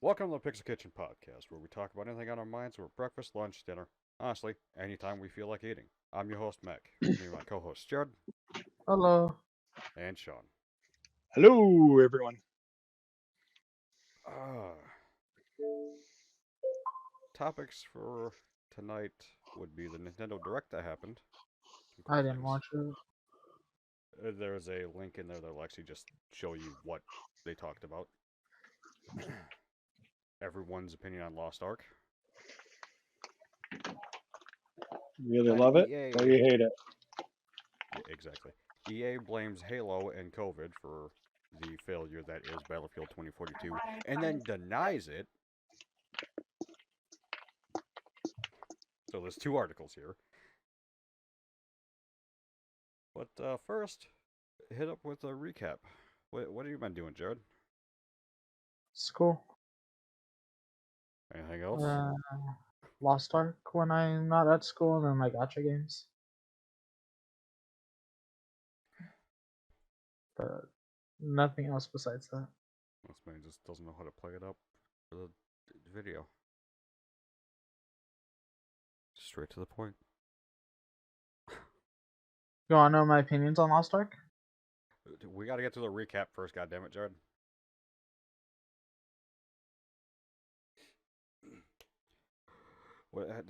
Welcome to the Pixel Kitchen Podcast, where we talk about anything on our minds over breakfast, lunch, dinner. Honestly, anytime we feel like eating. I'm your host, Mac. With me, my co-hosts, Jared Hello. and Sean. Hello, everyone. Uh, Topics for tonight would be the Nintendo Direct that happened. Some cool I didn't things. watch it. There's a link in there that'll actually just show you what they talked about. Everyone's opinion on Lost Ark. You really And love it EA. or you hate it? Yeah, exactly. EA blames Halo and COVID for the failure that is Battlefield 2042, and then denies it. So there's two articles here. But first, hit up with a recap. What have you been doing, Jared? School. Anything else? Lost Ark when I'm not at school, and then my gotcha games. But nothing else besides that. This man just doesn't know how to play it up for the video. Straight to the point. You wanna know my opinions on Lost Ark? We got to get to the recap first, goddammit, Jared.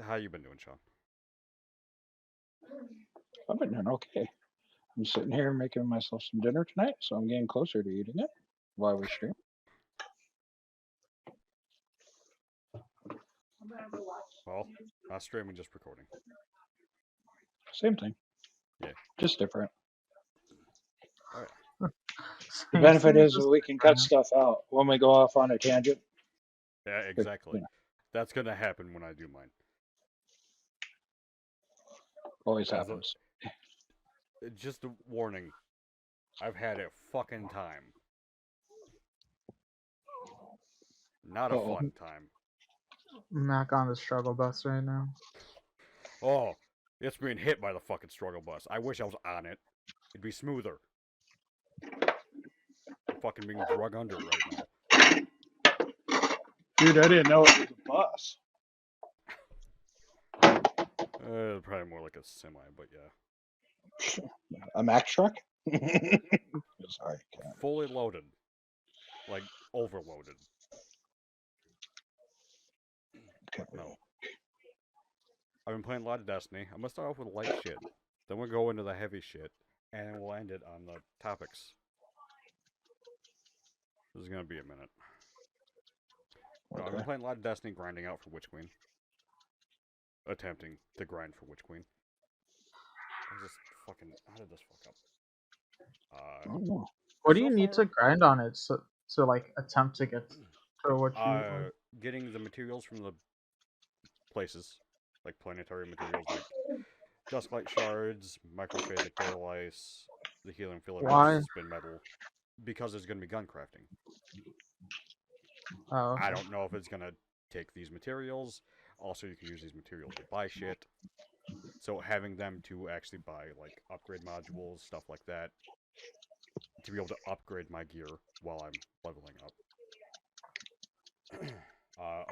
How you been doing, Sean? I've been doing okay. I'm sitting here making myself some dinner tonight, so I'm getting closer to eating it while we stream. Well, not streaming, just recording. Same thing. Yeah. Just different. Oh, The benefit is we can cut stuff out when we go off on a tangent. yeah, exactly. Yeah. That's going to happen when I do mine. Always As a- happens. Just a warning. I've had a fucking time. Not a Uh-oh. fun time. I'm not on the struggle bus right now. Oh, it's being hit by the fucking struggle bus. I wish I was on it. It'd be smoother. I'm fucking being drug under it right now. Dude, I didn't know it was a bus. Probably more like a semi, but yeah. A Mack truck? Sorry. Can't. Fully loaded. Like, overloaded. Okay. No. I've been playing a lot of Destiny. I'm gonna start off with light shit. Then we'll go into the heavy shit. And we'll end it on the topics. This is gonna be a minute. No, I've been playing a lot of Destiny, grinding out for Witch Queen. Attempting to grind for Witch Queen. I just fucking... How did this fuck up? Oh. What do So you need far- to grind on it to like attempt to get to what you want? Getting the materials from the places, like planetary materials, like dusklight shards, microphasic ferrolyse, the healing filament, Why? spin metal, because there's going to be gun crafting. Oh, okay. I don't know if it's going to take these materials. Also, you can use these materials to buy shit. So having them to actually buy like upgrade modules, stuff like that, to be able to upgrade my gear while I'm leveling up.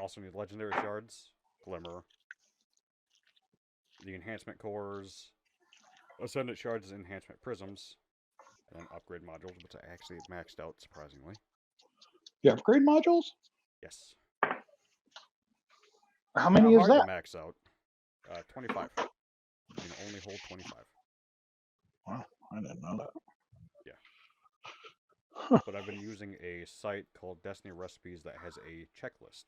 Also need legendary shards, glimmer, the enhancement cores, ascendant shards, enhancement prisms, and then upgrade modules, which I actually maxed out surprisingly. You upgrade modules? Yes. How many is hard that? to max out. 25. You can only hold 25. Wow, I didn't know that. But I've been using a site called Destiny Recipes that has a checklist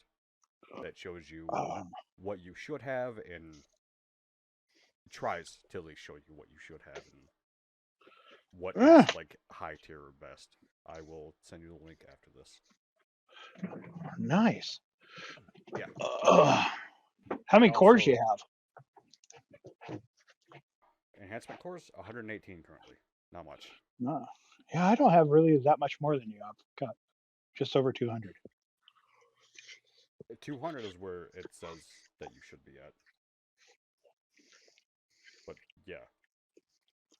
that shows you what you should have and tries to at least show you what you should have and what is like high tier or best. I will send you the link after this. Nice. Yeah. How many cores do you have? Enhancement cores? 118 currently. Not much. No. Yeah, I don't have really that much more than you. I've got just over 200. 200 is where it says that you should be at. But yeah.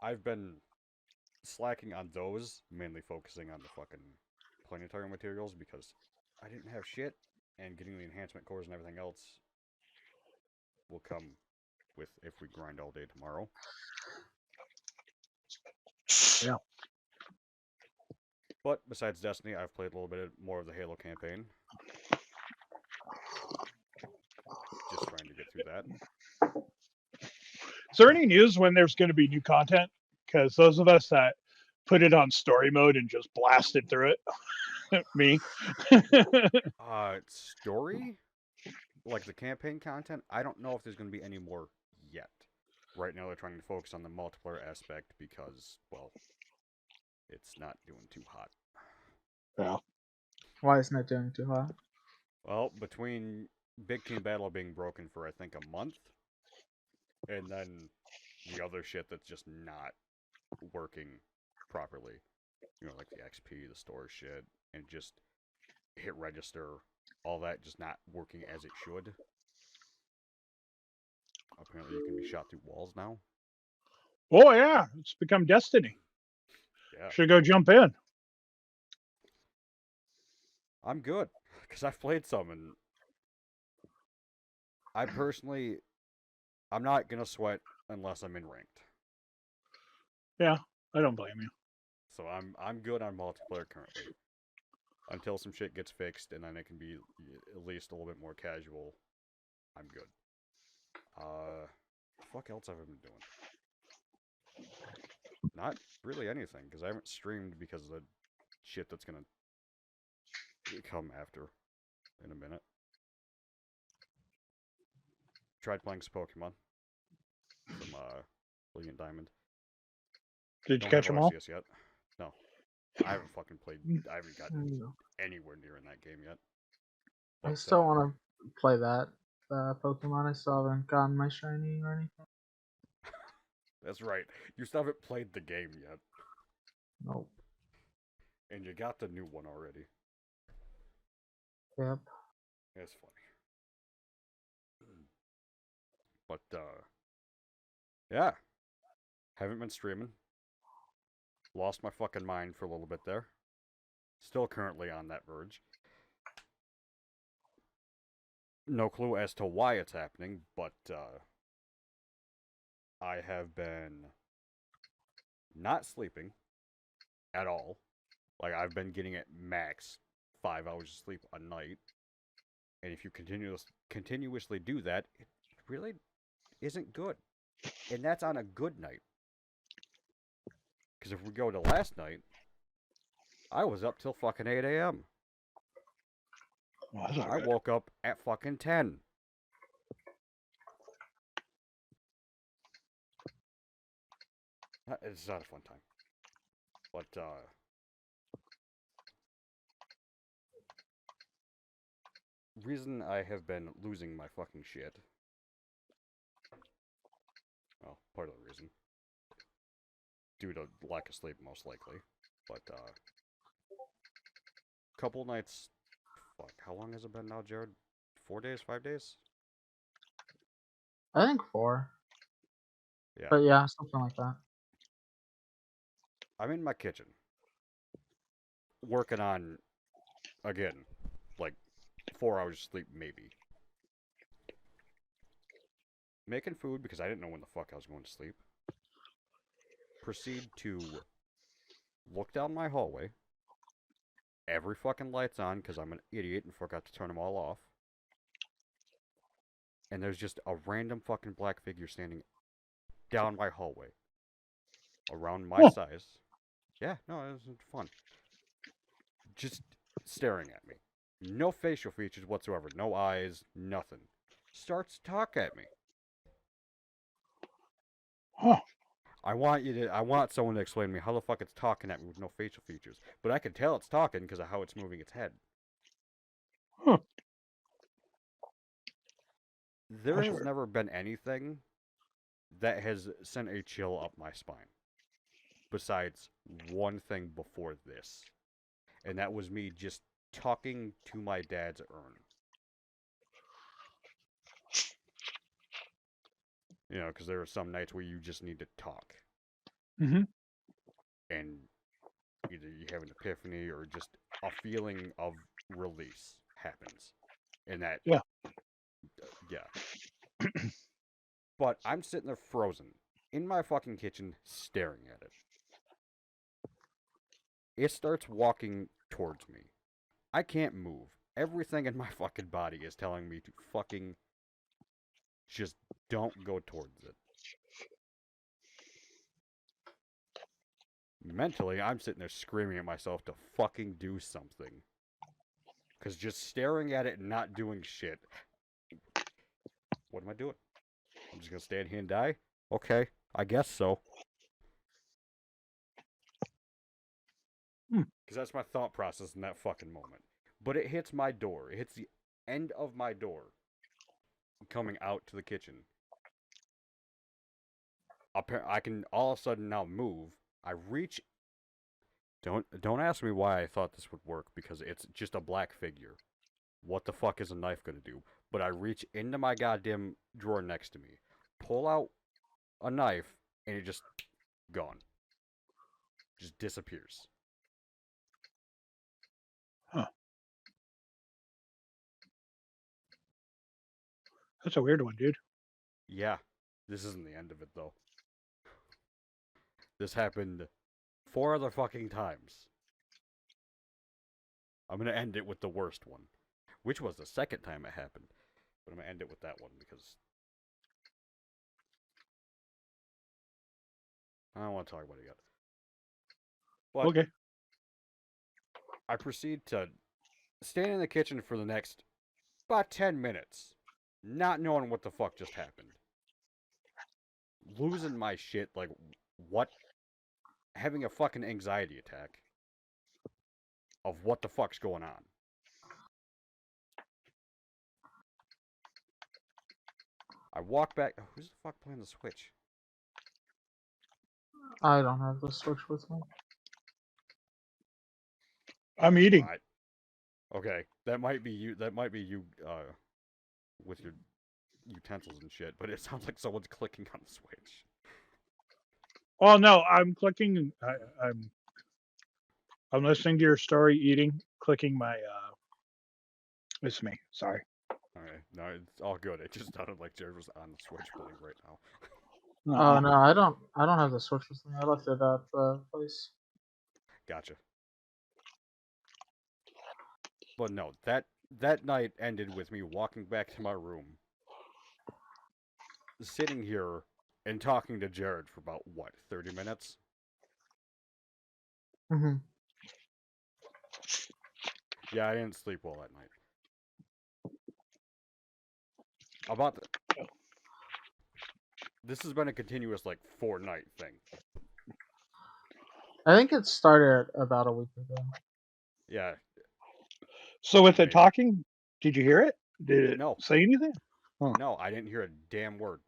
I've been slacking on those, mainly focusing on the fucking planetary materials because I didn't have shit and getting the enhancement cores and everything else will come with if we grind all day tomorrow. Yeah. But besides Destiny, I've played a little bit more of the Halo campaign. Just trying to get through that. Is there any news when there's going to be new content? Because those of us that put it on story mode and just blasted through it, me. Story? Like the campaign content? I don't know if there's going to be any more yet. Right now they're trying to focus on the multiplayer aspect because, well, it's not doing too hot. Yeah. Why isn't it doing too hot? Well, between Big Team Battle being broken for, I think, a month, and then the other shit that's just not working properly. You know, like the XP, the store shit, and just hit register, all that just not working as it should. Apparently you can be shot through walls now. Oh, yeah. It's become Destiny. Yeah. Should go jump in. I'm good, because I've played some, and I personally, I'm not going to sweat unless I'm in ranked. Yeah, I don't blame you. So I'm good on multiplayer currently. Until some shit gets fixed, and then it can be at least a little bit more casual, I'm good. Fuck else have I been doing? Not really anything, because I haven't streamed because of the shit that's gonna come after in a minute. Tried playing some Pokemon. Some, Brilliant Diamond. Did you Don't catch have them all? Arceus yet. No. I haven't fucking played, I haven't gotten anywhere near in that game yet. I But, still want to play that Pokemon. I still haven't gotten my shiny or anything. That's right. You still haven't played the game yet. Nope. And you got the new one already. Yep. That's funny. But, yeah. Haven't been streaming. Lost my fucking mind for a little bit there. Still currently on that verge. No clue as to why it's happening, but, I have been not sleeping at all. Like, I've been getting at max 5 hours of sleep a night. And if you continuously do that, it really isn't good. And that's on a good night. Because if we go to last night, I was up till fucking 8 a.m. Well, that's all I right. woke up at fucking 10. It's not a fun time. But, reason I have been losing my fucking shit. Well, part of the reason. Due to lack of sleep, most likely. But, couple nights. Fuck, how long has it been now, Jared? 4 days, 5 days? I think 4. Yeah. But yeah, something like that. I'm in my kitchen. Working on, again, like 4 hours of sleep, maybe. Making food because I didn't know when the fuck I was going to sleep. Proceed to look down my hallway. Every fucking light's on because I'm an idiot and forgot to turn them all off. And there's just a random fucking black figure standing down my hallway. Around my size. Yeah, no, it was fun. Just staring at me. No facial features whatsoever. No eyes, nothing. Starts to talk at me. Huh. I want someone to explain to me how the fuck it's talking at me with no facial features. But I can tell it's talking because of how it's moving its head. Huh. There That's has weird. never been anything that has sent a chill up my spine. Besides one thing before this. And that was me just talking to my dad's urn. You know, because there are some nights where you just need to talk. Mm-hmm. And either you have an epiphany or just a feeling of release happens. And that, Yeah. Yeah. But I'm sitting there frozen in my fucking kitchen staring at it. It starts walking towards me. I can't move. Everything in my fucking body is telling me to fucking just don't go towards it. Mentally, I'm sitting there screaming at myself to fucking do something. Because just staring at it and not doing shit. What am I doing? I'm just gonna stand here and die? Okay, I guess so. Because that's my thought process in that fucking moment. But it hits my door. It hits the end of my door. Coming out to the kitchen. I can all of a sudden now move. I reach. Don't ask me why I thought this would work, because it's just a black figure. What the fuck is a knife gonna do? But I reach into my goddamn drawer next to me, pull out a knife, and it just gone. Just disappears. Huh. That's a weird one, dude. Yeah, this isn't the end of it though. This happened 4 other fucking times. I'm gonna end it with the worst one, which was the second time it happened. But I'm gonna end it with that one because I don't want to talk about it yet. But Okay. I proceed to stand in the kitchen for the next about 10 minutes, not knowing what the fuck just happened. Losing my shit, like, what? Having a fucking anxiety attack of what the fuck's going on. I walk back. Oh, who's the fuck playing the Switch? I don't have the Switch with me. I'm eating. Right. Okay, that might be you. That might be you, with your utensils and shit. But it sounds like someone's clicking on the Switch. Oh no, I'm clicking. I'm listening to your story, eating, clicking my. It's me. Sorry. Okay, no, it's all good. It just sounded like Jared was on the Switch playing right now. Oh no, I don't have the Switch with me. I left it at the place. Gotcha. But no, that night ended with me walking back to my room, sitting here and talking to Jared for about, what, 30 minutes? Mm-hmm. Yeah, I didn't sleep well that night. About the... This has been a continuous, like, 4-night thing. I think it started about a week ago. Yeah. So with it Maybe. talking, did you hear it? Did it No. say anything? No, I didn't hear a damn word.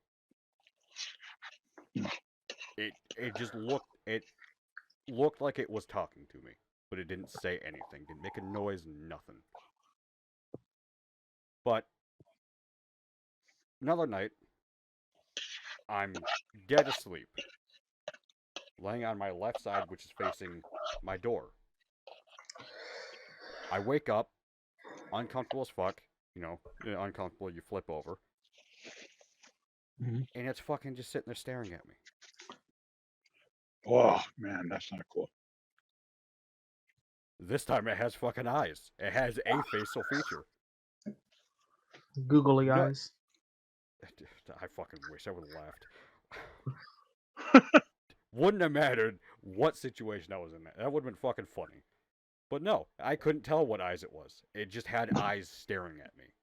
It just looked like it was talking to me, but it didn't say anything, didn't make a noise, nothing. But another night, I'm dead asleep, laying on my left side, which is facing my door. I wake up, uncomfortable as fuck, uncomfortable, you flip over, Mhm. and it's fucking just sitting there staring at me. Oh man, that's not cool. This time it has fucking eyes. It has a facial feature. Googly No, eyes. I fucking wish I would have laughed. Wouldn't have mattered what situation I was in. That would have been fucking funny. But no, I couldn't tell what eyes it was. It just had eyes staring at me.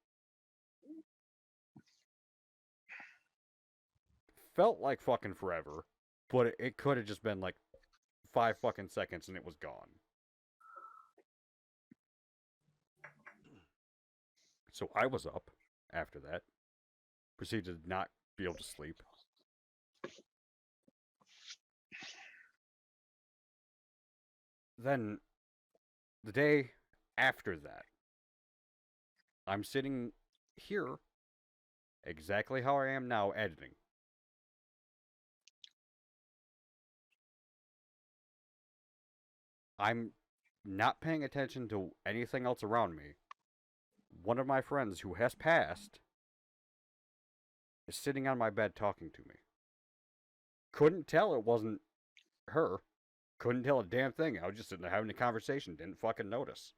Felt like fucking forever, but it could have just been like 5 fucking seconds and it was gone. So I was up after that. Proceeded to not be able to sleep. Then, the day after that, I'm sitting here, exactly how I am now, editing. I'm not paying attention to anything else around me, one of my friends who has passed is sitting on my bed talking to me. Couldn't tell it wasn't her. Couldn't tell a damn thing. I was just sitting there having a conversation. Didn't fucking notice.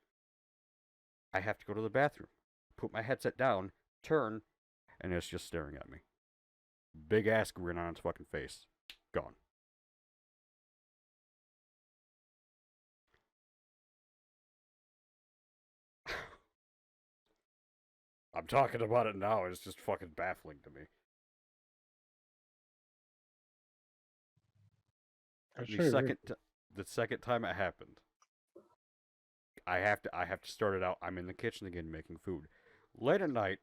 I have to go to the bathroom. Put my headset down, turn, and it's just staring at me. Big ass grin on its fucking face. Gone. I'm talking about it now. It's just fucking baffling to me. The second time it happened, I have to start it out. I'm in the kitchen again making food. Late at night,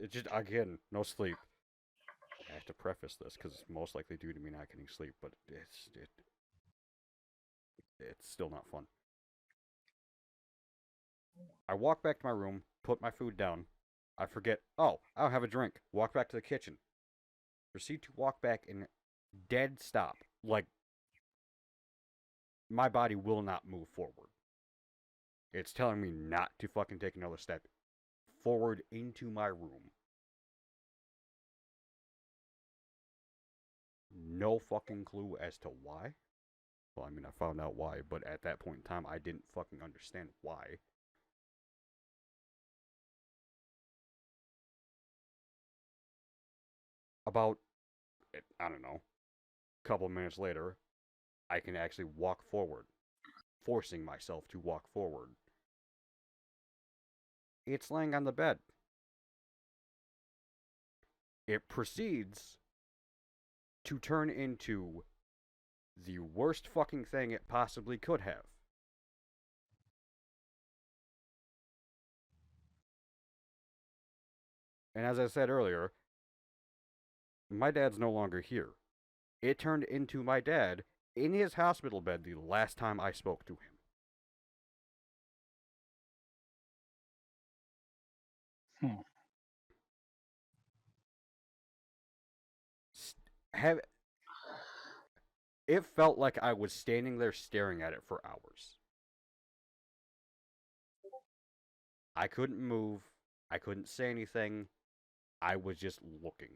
it just again no sleep. I have to preface this because it's most likely due to me not getting sleep, but it's still not fun. I walk back to my room, put my food down. I forget. Oh, I don't have a drink. Walk back to the kitchen. Proceed to walk back in dead stop. Like, my body will not move forward. It's telling me not to fucking take another step forward into my room. No fucking clue as to why. Well, I mean, I found out why, but at that point in time, I didn't fucking understand why. About, I don't know, a couple minutes later, I can actually walk forward, forcing myself to walk forward. It's laying on the bed. It proceeds to turn into the worst fucking thing it possibly could have. And as I said earlier, my dad's no longer here. It turned into my dad in his hospital bed the last time I spoke to him. It felt like I was standing there staring at it for hours. I couldn't move. I couldn't say anything. I was just looking.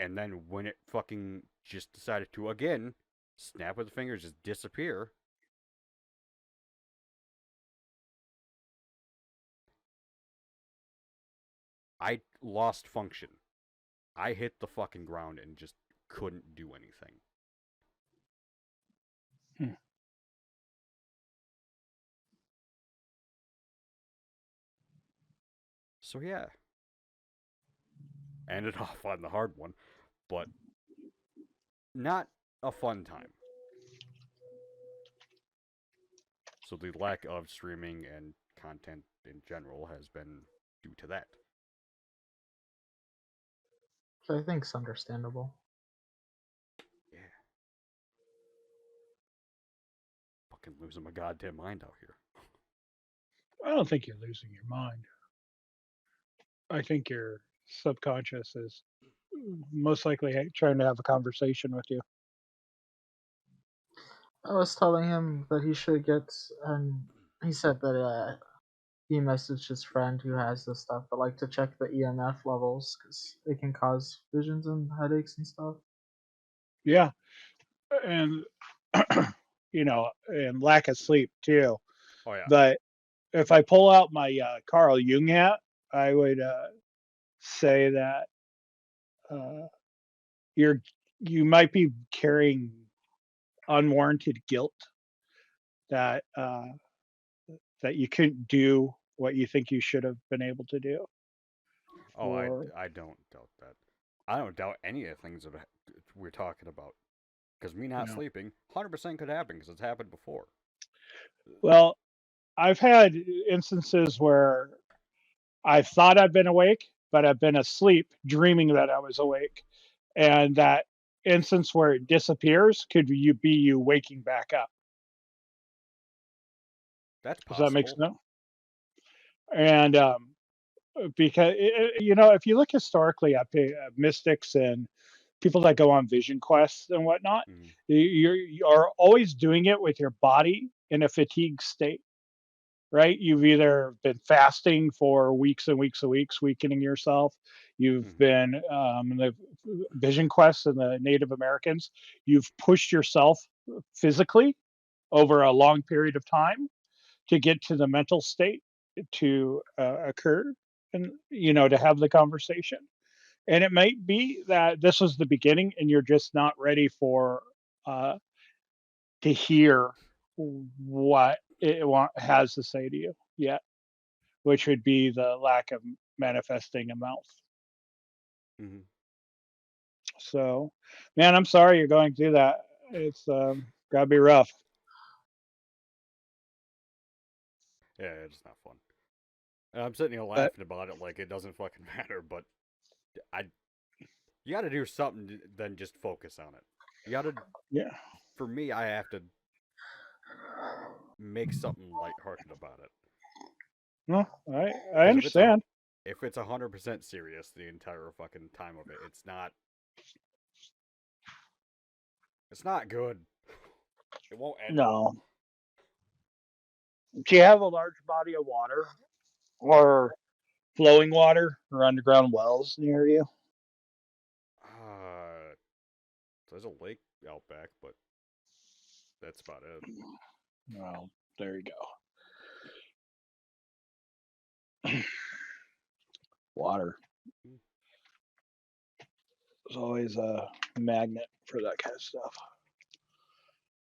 And then when it fucking just decided to, again, snap with the fingers, just disappear, I lost function. I hit the fucking ground and just couldn't do anything. So yeah. Ended off on the hard one, but not a fun time. So the lack of streaming and content in general has been due to that. Which I think is understandable. Yeah. Fucking losing my goddamn mind out here. I don't think you're losing your mind. I think your subconscious is most likely trying to have a conversation with you. I was telling him that he should get, and he said that he messaged his friend who has this stuff, but like to check the EMF levels because it can cause visions and headaches and stuff. Yeah, and and lack of sleep too. Oh yeah. But if I pull out my Carl Jung hat, I would say that you might be carrying unwarranted guilt that that you couldn't do what you think you should have been able to do. Oh, I don't doubt that. I don't doubt any of the things that we're talking about. Because me not sleeping, 100% could happen because it's happened before. Well, I've had instances where I thought I'd been awake, but I've been asleep dreaming that I was awake. And that instance where it disappears could be you waking back up. That's possible. Does that make sense? And because, if you look historically at mystics and people that go on vision quests and whatnot, you are always doing it with your body in a fatigue state, right? You've either been fasting for weeks and weeks and weeks, weakening yourself. You've Mhm. been the Vision Quest and the Native Americans. You've pushed yourself physically over a long period of time to get to the mental state to occur and to have the conversation. And it might be that this is the beginning, and you're just not ready for uh, to hear what has to say to you yet, which would be the lack of manifesting a mouth. Mhm. So, man, I'm sorry you're going through that. It's gotta be rough. Yeah, it's not fun. And I'm sitting here But laughing about it like it doesn't fucking matter, but I you got to do something than just focus on it. You got to. yeah, For me, I have to make something lighthearted about it. no, I Because understand. if it's 100% serious the entire fucking time of it, it's not good. It won't end well. No, do you have a large body of water or flowing water or underground wells near you? Uh, there's a lake out back, but that's about it. Well, there you go. Water Mm. is always a magnet for that kind of stuff.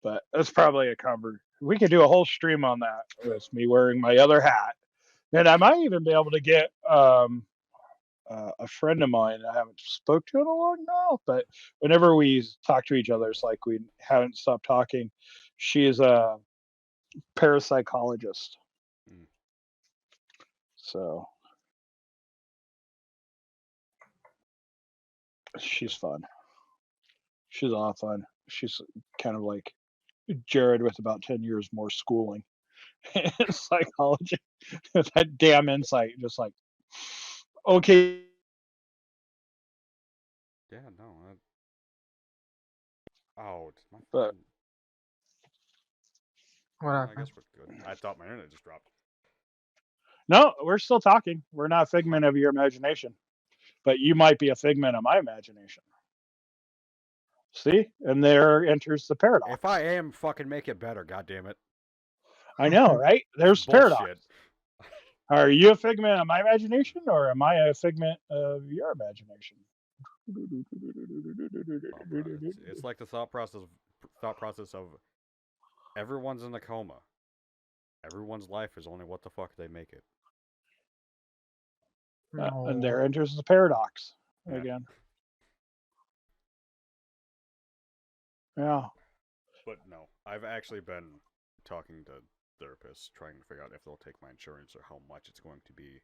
But that's probably a cover. We could do a whole stream on that with me wearing my other hat, and I might even be able to get a friend of mine I haven't spoke to in a long while. But whenever we talk to each other, it's like we haven't stopped talking. She is a parapsychologist, Mm. so she's fun. She's a lot of fun. She's kind of like Jared with about 10 years more schooling in psychology. That damn insight, just like, okay. Yeah, no. Oh, it's my But fucking. What Well, I happened? guess we're good. I thought my internet just dropped. no, we're still talking. We're not a figment of your imagination, but you might be a figment of my imagination. See? And there enters the If I paradox. am, fucking make it better, goddammit. I know, right? This is There's paradox. bullshit. Are you a figment of my imagination or am I a figment of your imagination? It's like the thought process of everyone's in a coma. Everyone's life is only what the fuck they make it. And No. there enters the paradox Yeah. again. Yeah. But no, I've actually been talking to therapists trying to figure out if they'll take my insurance or how much it's going to be.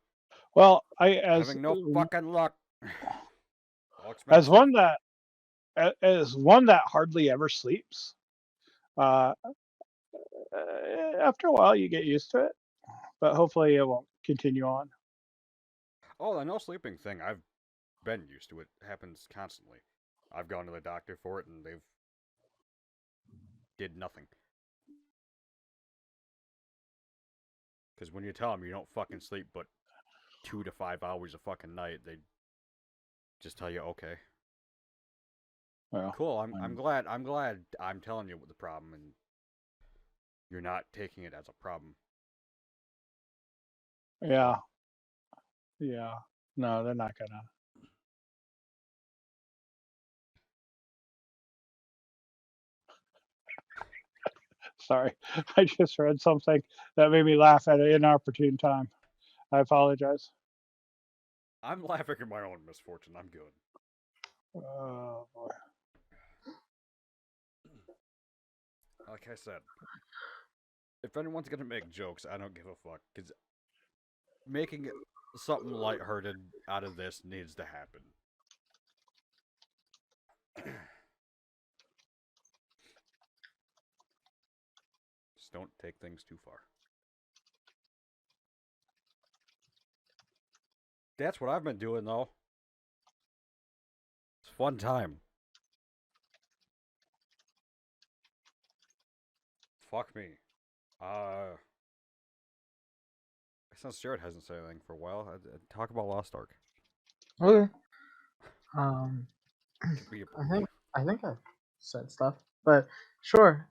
Well, Having no fucking luck. All as expensive. one that as one that hardly ever sleeps, uh, after a while you get used to it, but hopefully it won't continue on. Oh, the no sleeping thing, I've been used to it. It happens constantly. I've gone to the doctor for it and they've did nothing. Because when you tell them you don't fucking sleep but 2 to 5 hours a fucking night, they just tell you, okay. Well, Cool, I'm glad I'm telling you what the problem and you're not taking it as a problem. yeah, yeah. No, they're not gonna. Sorry, I just read something that made me laugh at an inopportune time. I apologize. I'm laughing at my own misfortune. I'm good. Oh boy. Like I said, if anyone's gonna make jokes, I don't give a fuck. Because making something lighthearted out of this needs to happen. Just don't take things too far. That's what I've been doing, though. It's a fun time. Fuck me. Since Jared hasn't said anything for a while, I'd talk about Lost Ark. Okay. Um, Be a I brief. think I've said stuff, but sure.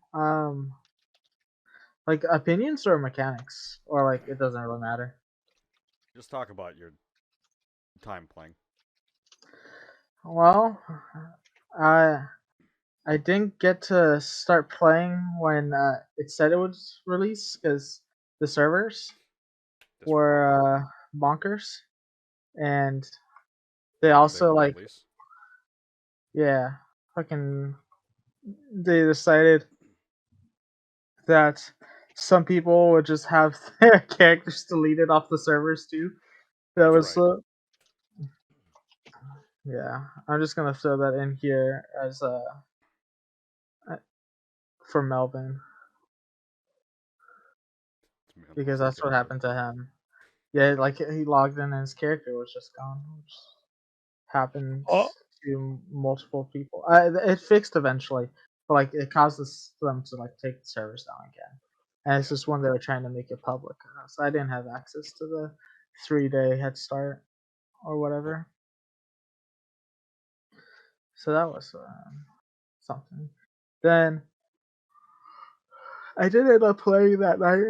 Like opinions or mechanics, or like it doesn't really matter. Just talk about your time playing. Well, I I didn't get to start playing when it said it would release because the servers This were bonkers, and they when they also would like release. yeah, fucking they decided that some people would just have their characters deleted off the servers too. That That's was right. yeah. I'm just gonna throw that in here as for Melvin because that's what happened to him. Yeah, like he logged in and his character was just gone, which happened Oh, to multiple people. It fixed eventually, but like it causes them to like take the servers down again. And it's Yeah. just when they were trying to make it public, so I didn't have access to the 3 day head start or whatever. So that was something. Then I did end up playing that night.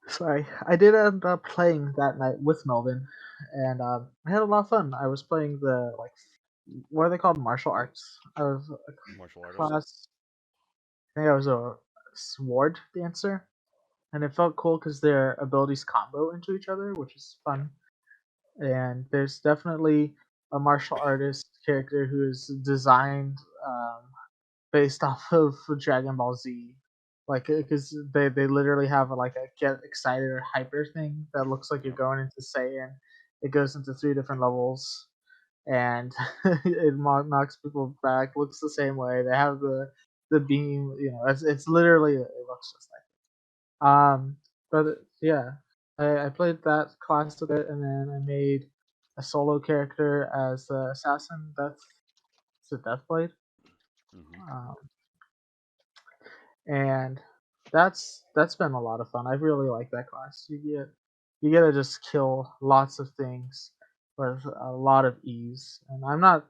Sorry, I did end up playing that night with Melvin, and I had a lot of fun. I was playing the like, what are they called? Martial arts. I was a Martial artist. class. I think I was a sword dancer, and it felt cool because their abilities combo into each other, which is fun. And there's definitely a martial artist character who is designed um, based off of Dragon Ball Z, like because they literally have like a get excited or hyper thing that looks like you're Yep. going into Saiyan. It goes into 3 different levels, and it knocks people back. Looks the same way. They have the beam. You know, it's literally it looks just like. But yeah, I played that class a bit, and then I made a solo character as the assassin. It's a Deathblade. Mm-hmm. Um, and that's been a lot of fun. I really like that class. You get to just kill lots of things with a lot of ease. And I'm not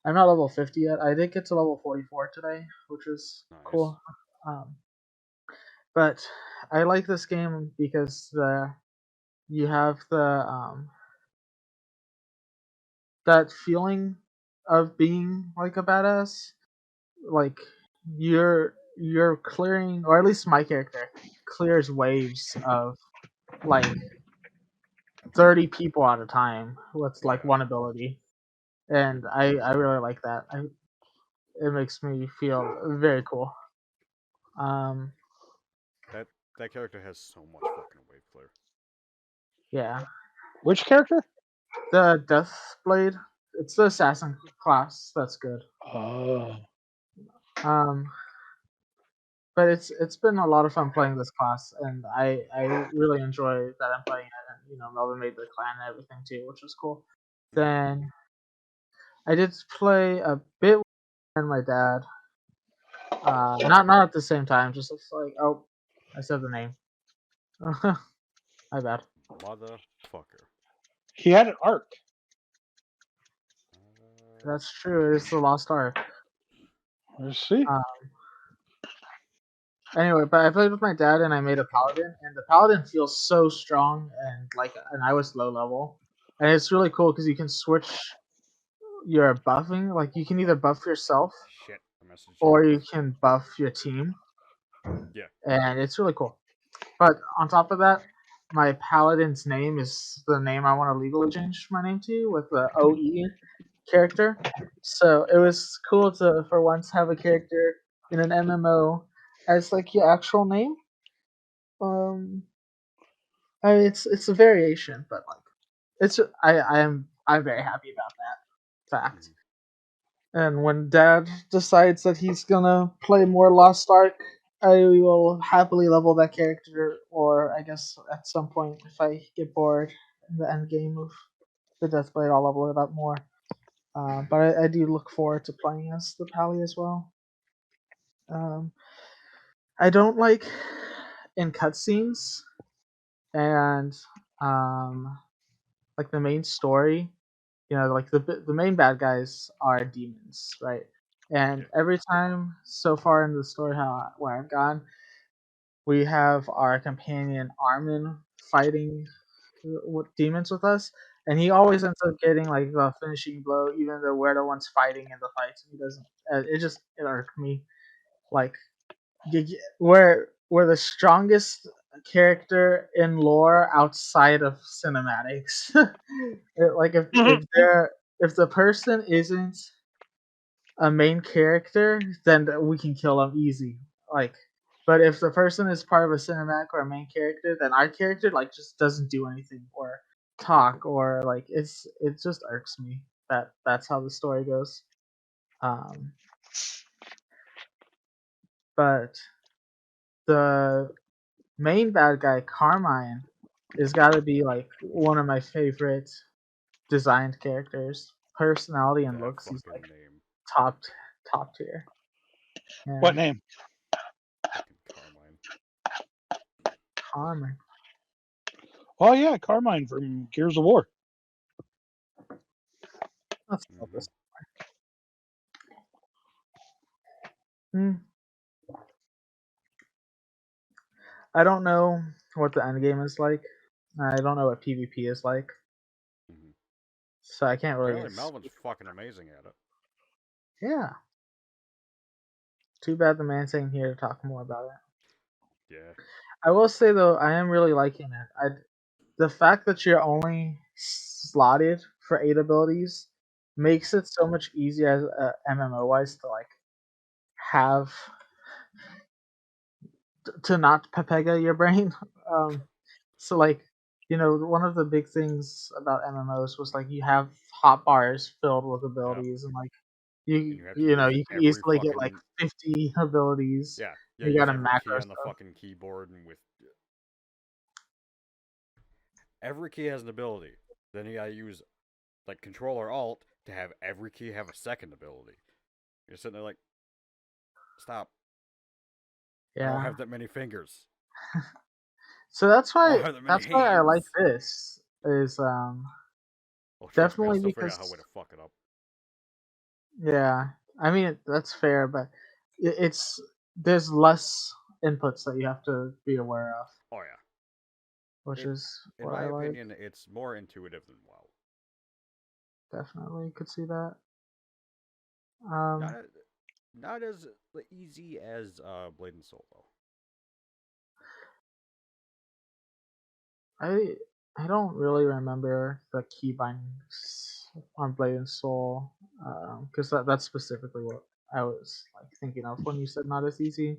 level 50 yet. I did get to level 44 today, which is Nice. cool. Um, but I like this game because you have that feeling of being like a badass. Like you're clearing, or at least my character clears waves of like 30 people at a time with like Yeah. one ability, and I really like that. It makes me feel very cool. Um, That character has so much fucking wave clear. yeah, Which character? the Death Blade. It's the assassin class. That's good. Oh, Um, but it's been a lot of fun playing this class, and I really enjoy that I'm playing it. And Melvin made the clan and everything too, which was cool. Mm-hmm. Then I did play a bit with my dad. Not at the same time. Just like, oh, I said the name. My bad. Motherfucker. he had an arc. That's true. It's the Lost Ark. Let's see. Uh, anyway, but I played with my dad and I made a paladin, and the paladin feels so strong and I was low level, and it's really cool because you can switch your buffing. Like you can either buff yourself Shit. I messaged you. or you can buff your team, Yeah. and it's really cool. But on top of that, my paladin's name is the name I want to legally change my name to with the OE character. So it was cool to for once have a character in an MMO as like your actual name. Um, I mean, it's a variation, but like it's I'm very happy about that fact. Mm-hmm. And when Dad decides that he's gonna play more Lost Ark, I will happily level that character, or I guess at some point if I get bored in the end game of the Deathblade, I'll level it up more. But I do look forward to playing as the Pally as well. Um, I don't like in cutscenes and like the main story. You know, like the main bad guys are demons, right? And every time so far in the story, where I've gone, we have our companion Armin fighting demons with us, and he always ends up getting like the finishing blow, even though we're the ones fighting in the fights. He doesn't. It irked me. Like we're the strongest character in lore outside of cinematics. Like if the person isn't a main character, then we can kill them easy. Like, but if the person is part of a cinematic or a main character, then our character like just doesn't do anything or talk or like it just irks me that that's how the story goes. Um, but the main bad guy Carmine is got to be like one of my favorite designed characters. Personality and That looks, he's like fucking name. top top tier. Yeah. What name? Fucking Carmine. Carmine. Oh yeah, Carmine from Gears of War. Let's put this. I don't know what the end game is like. I don't know what PvP is like, so I can't really. Apparently, Melvin's fucking amazing at it. Yeah. Too bad the man's ain't here to talk more about it. Yeah. I will say though, I am really liking it. The fact that you're only slotted for 8 abilities makes it so much easier as MMO wise to like have to not pepega your brain. So like, you know, one of the big things about MMOs was like you have hotbars filled with abilities, and like And you have to you know use you can every easily get like fucking 50 abilities. yeah. You Use got a every key macro on the stuff. fucking keyboard, and with every key has an ability. Then you gotta use like Control or Alt to have every key have a second ability. You're sitting there like, stop. I don't Yeah. have that many fingers. So that's I don't why have that many I like hands. this is Well, trust me, I definitely still figure out because how way to fuck it up. yeah, I mean that's fair, but it's there's less inputs that you have to be aware of, Oh yeah. which is In what my I like. opinion, it's more intuitive than WoW. Definitely could see that. Not as easy as Blade and Soul though. I don't really remember the key bindings on Blade and Soul, because that's specifically what I was like thinking of when you said not as easy.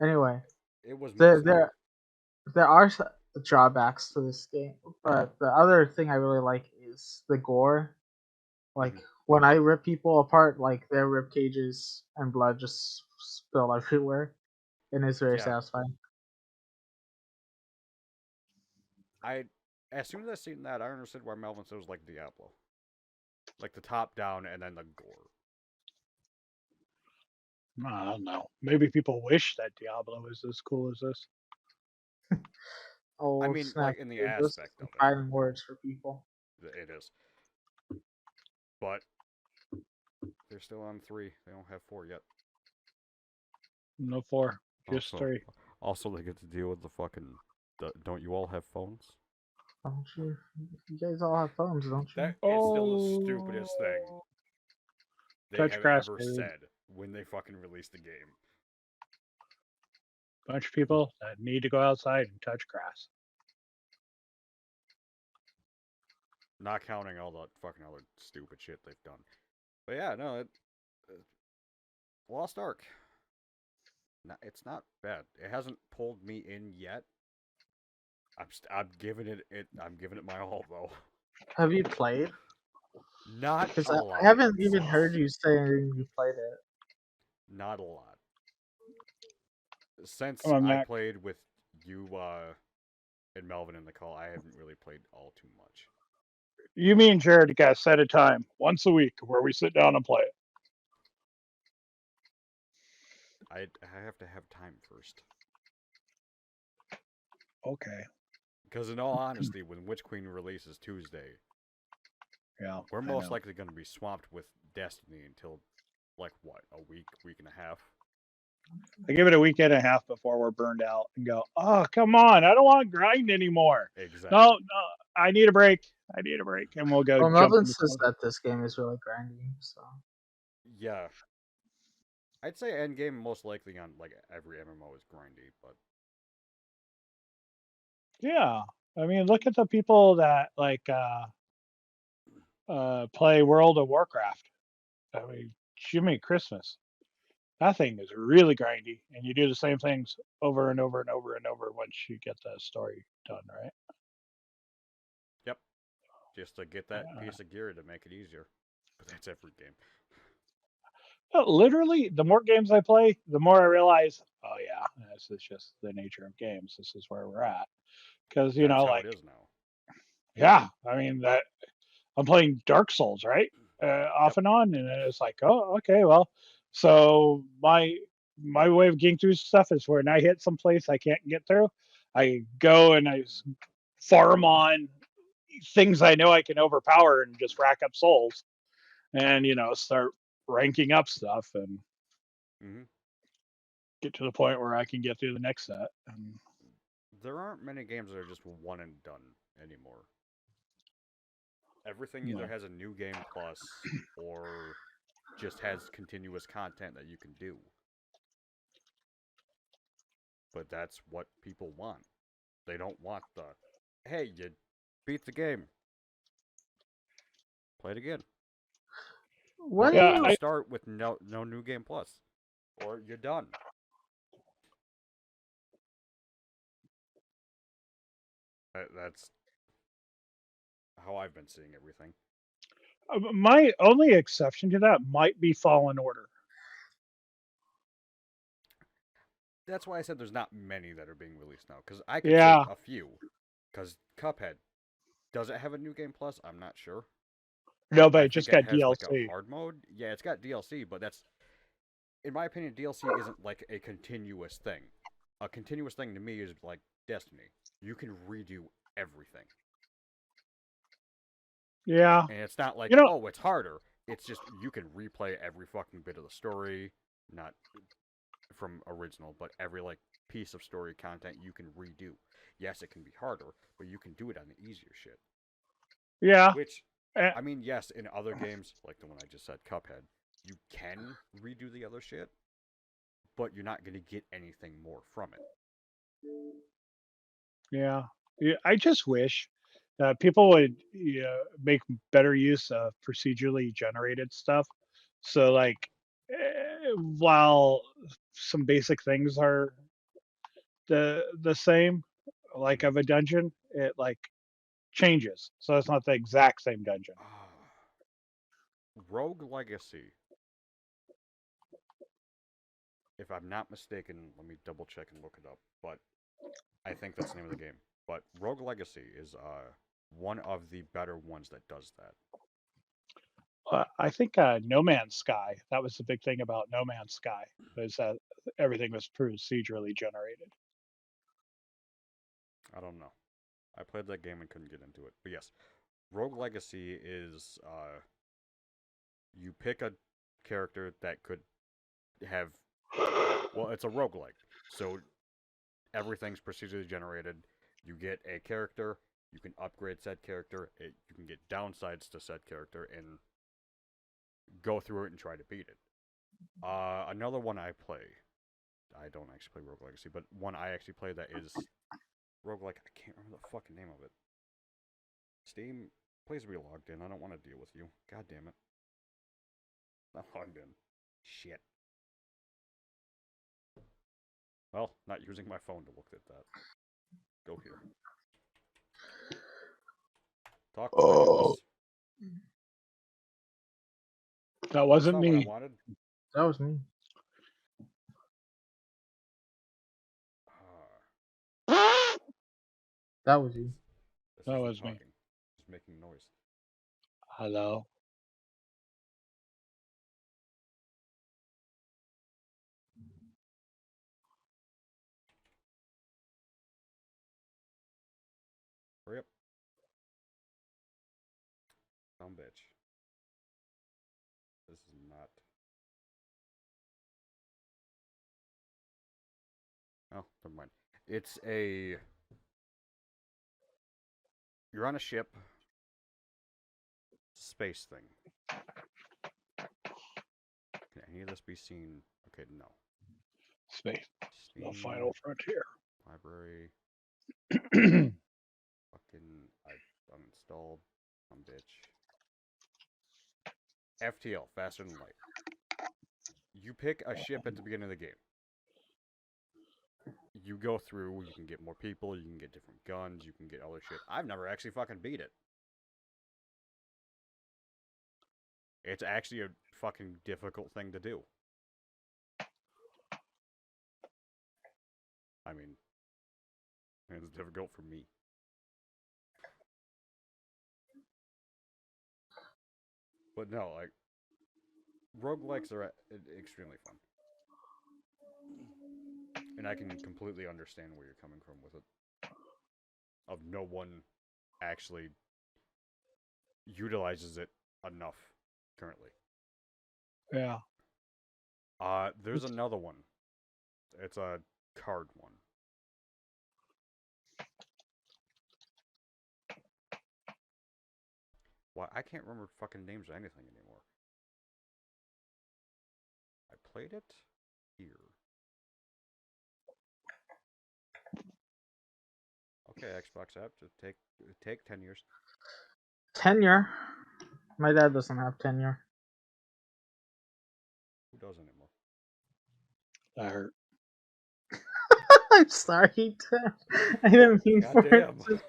Anyway, It was there are drawbacks to this game, but the other thing I really like is the gore. Like when I rip people apart, like their rib cages and blood just spill everywhere, and it's very satisfying. As soon as I seen that, I understood why Melvin said it was like Diablo, like the top down and then the gore. I don't know. Maybe people wish that Diablo was as cool as this. Oh, I mean, snap! like in the Those aspect of it, fighting words for people. it is. But they're still on 3. They don't have 4 yet. No 4, just Also, 3. Also, they get to deal with the fucking. Don't you all have phones? Don't you? You guys all have phones, don't you? That is still the stupidest thing they Touch have grass, ever dude. said when they fucking released the game. Bunch of people that need to go outside and touch grass. Not counting all the fucking other stupid shit they've done. But yeah, no, Lost Ark. It's not bad. It hasn't pulled me in yet. I'm giving it my all though. Have you played? Not Because a lot. I haven't even heard you saying you played it. Not a lot. Since Come on, I Mac. played with you and Melvin in the call, I haven't really played all too much. You mean Jared got set a time once a week where we sit down and play it? I have to have time first. Okay. Because in all honesty, when Witch Queen releases Tuesday, Yeah. we're I most know. likely going to be swamped with Destiny until, like, what, a week and a half? I give it a week and a half before we're burned out and go, oh, come on. I don't want to grind anymore. Exactly. No, I need a break. I need a break. And we'll go Well, jump Melvin into says something. that this game is really grindy, so. Yeah. I'd say endgame most likely on, like, every MMO is grindy, but... Yeah. I mean, look at the people that, like, play World of Warcraft. I mean, Jimmy Christmas. That thing is really grindy, and you do the same things over and over and over and over once you get the story done, right? Yep. Just to get that Yeah. piece of gear to make it easier. But that's every game. Literally, the more games I play, the more I realize, oh yeah, this is just the nature of games. This is where we're at. Because That's how like, it is now. yeah, I mean that I'm playing Dark Souls, right? Off Yep. and on, and it's like, oh, okay, well, so my way of getting through stuff is when I hit some place I can't get through, I go and I farm on things I know I can overpower and just rack up souls, and start ranking up stuff and Mm-hmm. get to the point where I can get through the next set. And There aren't many games that are just one and done anymore. Everything no. either has a new game plus or just has continuous content that you can do. But that's what people want. They don't want the, hey, you beat the game. Play it again. When Don't do Yeah, you even start with no new game plus. Or you're done. That's how I've been seeing everything. my only exception to that might be Fallen Order. That's why I said there's not many that are being released now. Because I could say Yeah, a few. Because Cuphead, does it have a new game plus? I'm not sure. no, but I it think just it got has like a DLC. hard mode. Yeah, it's got DLC, but that's, in my opinion, DLC isn't like a continuous thing. A continuous thing to me is like Destiny. You can redo everything. Yeah, And it's not like, you know, oh, it's harder. It's just you can replay every fucking bit of the story, not from original, but every like piece of story content you can redo. Yes, it can be harder, but you can do it on the easier shit. yeah, Which, eh, I mean, yes, in other games, like the one I just said, Cuphead, you can redo the other shit, but you're not going to get anything more from it. yeah. Yeah, I just wish that people would make better use of procedurally generated stuff. So, like, while some basic things are the same, like of a dungeon, it like changes, so it's not the exact same dungeon. Rogue Legacy, if I'm not mistaken, let me double check and look it up, but I think that's the name of the game. But Rogue Legacy is one of the better ones that does that. I think No Man's Sky. That was the big thing about No Man's Sky, was that everything was procedurally generated. I don't know. I played that game and couldn't get into it. But yes, Rogue Legacy is you pick a character that could have, well, it's a roguelike. So everything's procedurally generated. You get a character, you can upgrade said character, you can get downsides to said character, and go through it and try to beat it. Another one I play, I don't actually play Rogue Legacy, but one I actually play that is roguelike. I can't remember the fucking name of it. Steam, please be logged in. I don't want to deal with you. God damn it. Not logged in. Shit. Well, not using my phone to look at that. Go here. Talk while I do this. That That's wasn't not what I me. wanted. That was me. That was you. This That isn't was me. talking. It's making noise. Hello. Some bitch. This is not. Oh, never mind. It's a. You're on a ship. Space thing. Can any of this be seen? Okay, no. Space. The Steam, final frontier. library. Fucking. I uninstalled. Some bitch. FTL, faster than light. You pick a ship at the beginning of the game. You go through, you can get more people, you can get different guns, you can get other shit. I've never actually fucking beat it. It's actually a fucking difficult thing to do. I mean, it's difficult for me. But no, like, roguelikes are extremely fun. And I can completely understand where you're coming from with it. Of no one actually utilizes it enough currently. Yeah. There's another one. It's a card one. Why I can't remember fucking names or anything anymore. I played it here. Okay, Xbox app to take 10 years. Tenure. My dad doesn't have tenure. Who does anymore? That hurt. I'm sorry, Tim. I didn't mean for it Goddamn. to.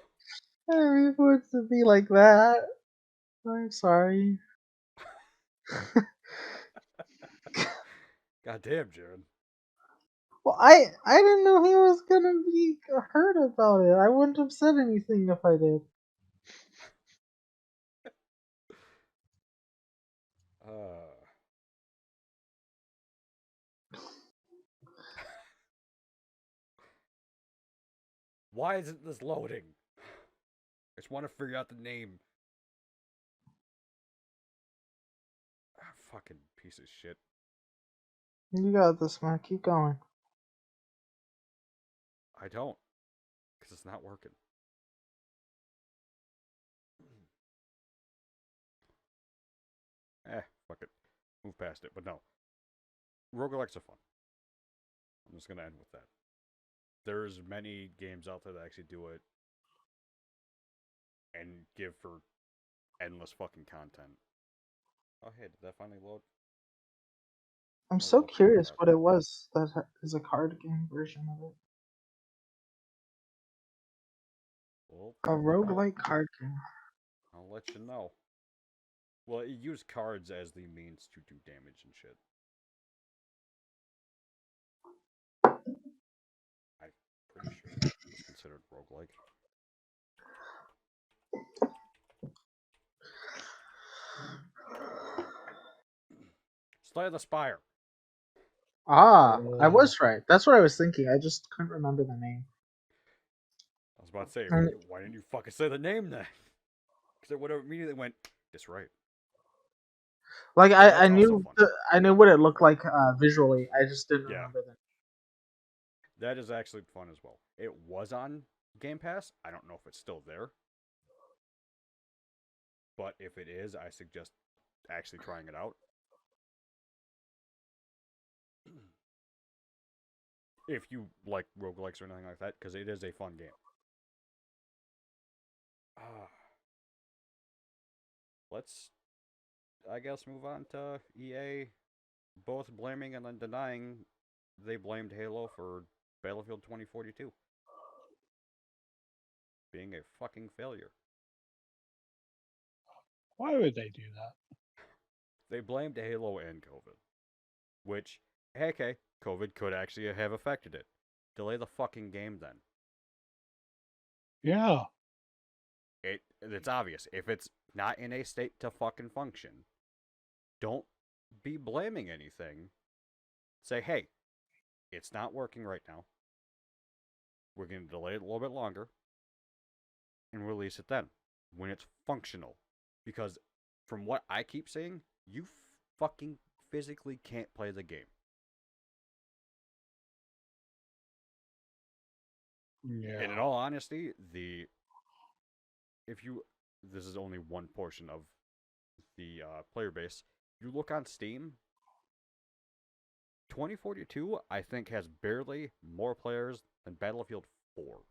I didn't mean for it to be like that. I'm sorry. Goddamn, Jared. Well, I didn't know he was gonna be hurt about it. I wouldn't have said anything if I did. Why isn't this loading? I just want to figure out the name. Fucking piece of shit. You got this, man. Keep going. I don't. Because it's not working. Fuck it. Move past it. But no. Roguelikes are fun. I'm just going to end with that. There's many games out there that actually do it. And give for endless fucking content. Oh, hey, did that finally load? I'm Oh, so look, curious crap. what it was that is a card game version of it. Well, A roguelike card game. I'll let you know. Well, it used cards as the means to do damage and shit. I'm pretty sure that was considered roguelike. Slay the Spire. Ah, I was right. That's what I was thinking. I just couldn't remember the name. I was about to say, And- why didn't you fucking say the name then? Because it would have immediately went, that's right. Like That's I also knew fun. I knew what it looked like visually. I just didn't Yeah. remember the. That is actually fun as well. It was on Game Pass. I don't know if it's still there. But if it is, I suggest actually trying it out. If you like roguelikes or anything like that, because it is a fun game. Let's, I guess, move on to EA both blaming and then denying they blamed Halo for Battlefield 2042 being a fucking failure. Why would they do that? They blamed Halo and COVID, which, hey, okay, COVID could actually have affected it. Delay the fucking game then. Yeah. It's obvious. If it's not in a state to fucking function, don't be blaming anything. Say, hey, it's not working right now. We're going to delay it a little bit longer and release it then when it's functional. Because from what I keep saying, you fucking physically can't play the game. Yeah. And in all honesty, this is only one portion of the player base. You look on Steam, 2042, I think, has barely more players than Battlefield 4.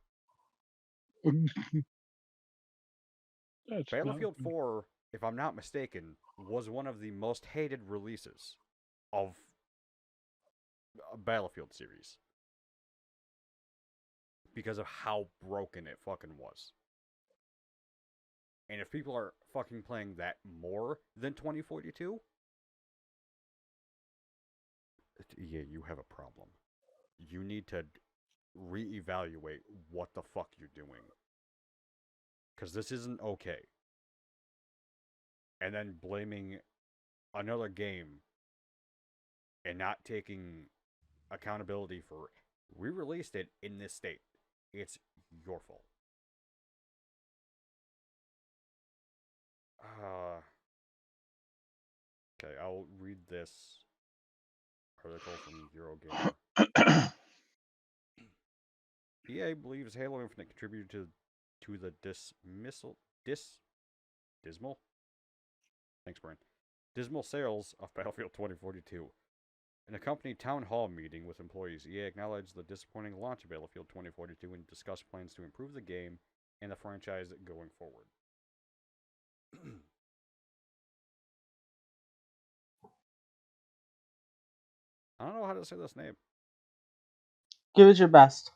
Battlefield 4, if I'm not mistaken, was one of the most hated releases of a Battlefield series because of how broken it fucking was. And if people are fucking playing that more than 2042, yeah, you have a problem. You need to reevaluate what the fuck you're doing. Because this isn't okay. And then blaming another game and not taking accountability for we released it in this state. It's your fault. Okay, I'll read this article from Eurogamer. EA believes Halo Infinite contributed to the dismal? Thanks, Brian. Dismal sales of Battlefield 2042. In a company town hall meeting with employees, EA acknowledged the disappointing launch of Battlefield 2042 and discussed plans to improve the game and the franchise going forward. I don't know how to say this name. Give it your best.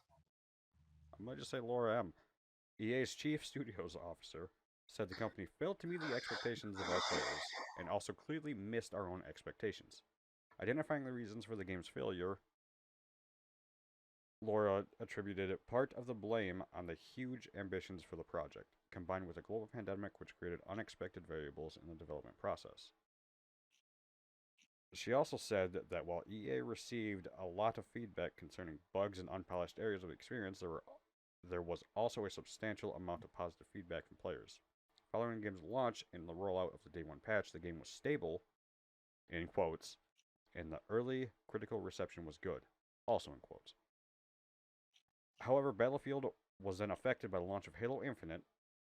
I might just say Laura M. EA's chief studios officer said the company failed to meet the expectations of our players and also clearly missed our own expectations. Identifying the reasons for the game's failure, Laura attributed part of the blame on the huge ambitions for the project, combined with a global pandemic which created unexpected variables in the development process. She also said that while EA received a lot of feedback concerning bugs and unpolished areas of experience, there was also a substantial amount of positive feedback from players. Following the game's launch and the rollout of the Day 1 patch, the game was stable, in quotes, and the early critical reception was good, also in quotes. However, Battlefield was then affected by the launch of Halo Infinite,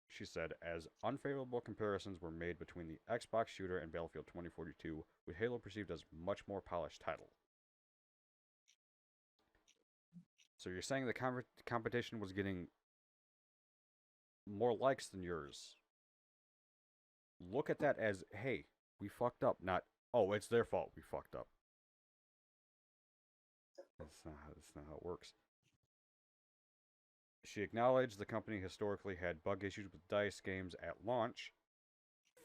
she said, as unfavorable comparisons were made between the Xbox shooter and Battlefield 2042, with Halo perceived as a much more polished title. So you're saying the competition was getting more likes than yours. Look at that as, hey, we fucked up, not, oh, it's their fault, we fucked up. That's not how it works. She acknowledged the company historically had bug issues with DICE games at launch.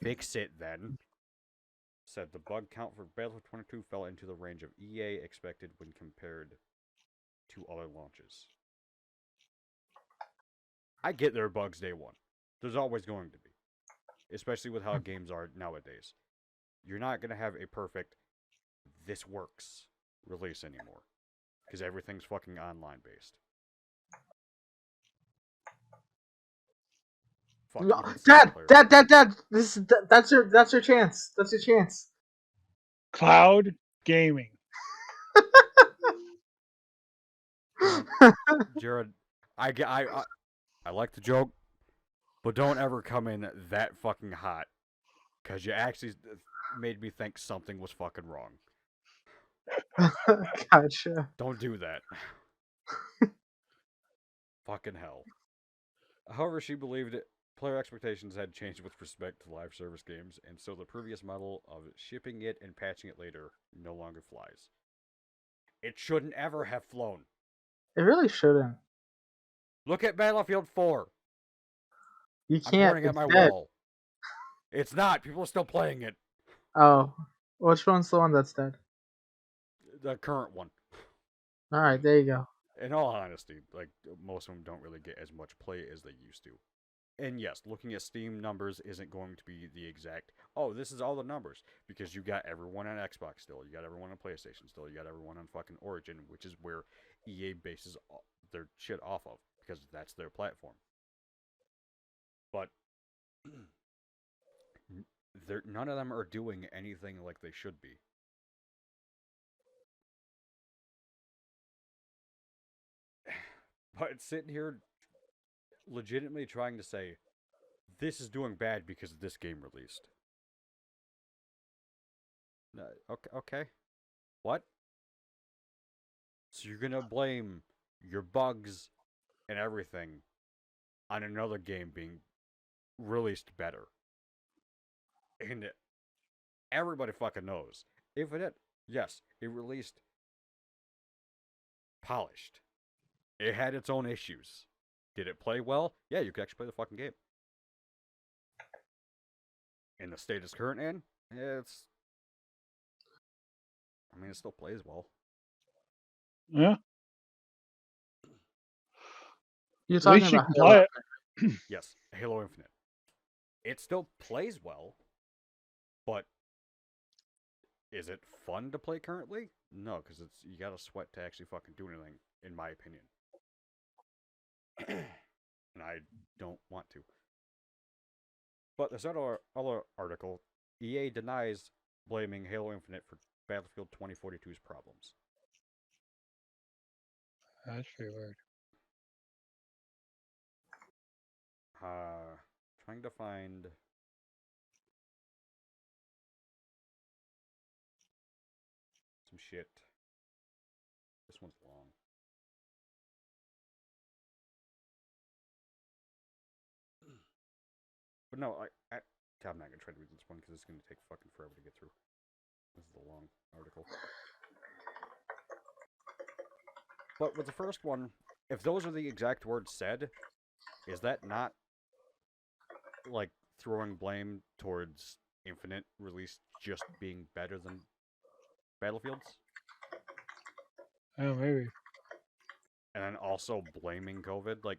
Fix it then. Said the bug count for Battlefield 22 fell into the range of EA expected when compared to other launches. I get there are bugs day one. There's always going to be. Especially with how games are nowadays. You're not going to have a perfect, this works release anymore. Because everything's fucking online based. Dad! That's your chance. That's your chance. Cloud gaming. Jared, I like the joke, but don't ever come in that fucking hot, because you actually made me think something was fucking wrong. Gotcha. Don't do that. Fucking hell. However, she believed player expectations had changed with respect to live service games, and so the previous model of shipping it and patching it later no longer flies. It shouldn't ever have flown. It really shouldn't. Look at Battlefield 4. You I'm can't. pointing at It's my dead. wall. It's not. People are still playing it. Oh, which one's the one that's dead? The current one. All right, there you go. In all honesty, like, most of them don't really get as much play as they used to. And yes, looking at Steam numbers isn't going to be the exact, oh, this is all the numbers. Because you got everyone on Xbox still. You got everyone on PlayStation still. You got everyone on fucking Origin, which is where EA bases their shit off of. Because that's their platform. But none of them are doing anything like they should be. But sitting here legitimately trying to say, this is doing bad because this game released. Okay. What? So you're gonna blame your bugs and everything on another game being released better? And everybody fucking knows. Infinite, yes, it released polished. It had its own issues. Did it play well? Yeah, you could actually play the fucking game. In the state it's current in, it still plays well. Yeah. You're At talking least you about can Halo. play it. Yes, Halo Infinite. It still plays well, but is it fun to play currently? No, because you gotta sweat to actually fucking do anything, in my opinion. And I don't want to. But there's another article. EA denies blaming Halo Infinite for Battlefield 2042's problems. That's pretty weird. Trying to find some shit. This one's long. But no, I'm not gonna try to read this one because it's gonna take fucking forever to get through. This is a long article. But with the first one, if those are the exact words said, is that not like throwing blame towards Infinite release just being better than Battlefield's? Oh, maybe. And then also blaming COVID? Like,